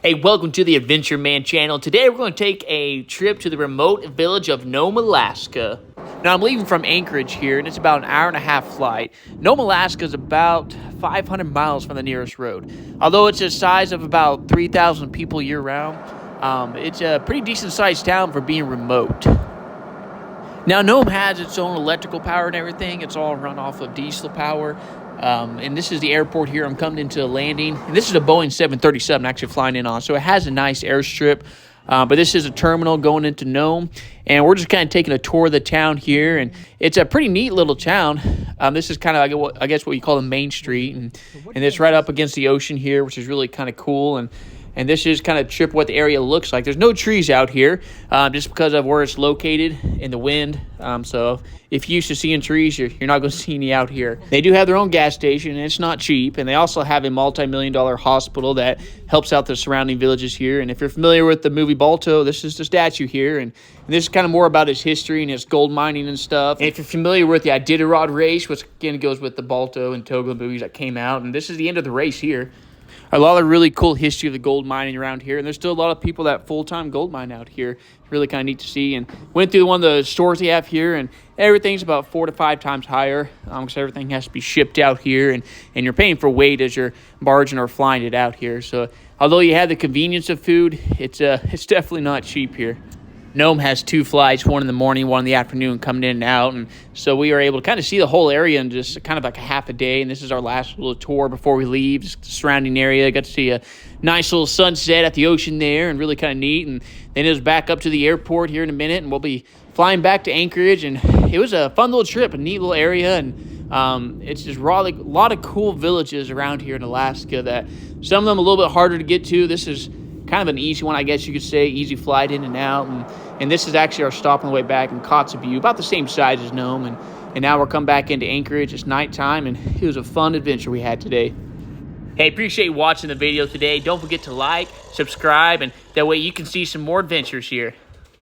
Hey, welcome to the Adventure Man channel. Today we're going to take a trip to the remote village of Nome, Alaska. Now I'm leaving from Anchorage here, and it's about an hour-and-a-half flight. Nome, Alaska is about 500 miles from the nearest road. Although it's a size of about 3,000 people year-round, it's a pretty decent-sized town for being remote. Now Nome has its own electrical power and everything. It's all run off of diesel power. And this is the airport here. I'm coming into a landing. And this is a Boeing 737 actually flying in on. So it has a nice airstrip. But this is a terminal going into Nome. And we're just kind of taking a tour of the town here. And it's a pretty neat little town. This is kind of, I guess, what you call the main street. And it's right up against the ocean here, which is really kind of cool. And this is kind of trip what the area looks like. There's no trees out here just because of where it's located in the wind. So if you're used to seeing trees, you're not going to see any out here. They do have their own gas station, and it's not cheap. And they also have a multi-million-dollar hospital that helps out the surrounding villages here. And if you're familiar with the movie Balto, this is the statue here. And this is kind of more about its history and its gold mining and stuff. And if you're familiar with the Iditarod race, which again goes with the Balto and Togo movies that came out. And this is the end of the race here. A lot of really cool history of the gold mining around here, and there's still a lot of people that full-time gold mine out here. Really kind of neat to see. And went through one of the stores they have here, and everything's about 4 to 5 times higher because everything has to be shipped out here, and you're paying for weight as you're barging or flying it out here. So although you have the convenience of food, it's definitely not cheap here. Nome has 2 flights, one in the morning, one in the afternoon, coming in and out. And so we are able to kind of see the whole area in just kind of like a half a day. And this is our last little tour before we leave, just the surrounding area. Got to see a nice little sunset at the ocean there, and really kind of neat. And then it was back up to the airport here in a minute, and we'll be flying back to Anchorage. And it was a fun little trip, a neat little area. And it's just a lot of cool villages around here in Alaska that some of them a little bit harder to get to. This is kind of an easy one, I guess you could say, easy flight in and out. And this is actually our stop on the way back in Kotzebue, about the same size as Nome. And now we're coming back into Anchorage. It's nighttime, and it was a fun adventure we had today. Hey, appreciate you watching the video today. Don't forget to like, subscribe, and that way you can see some more adventures here.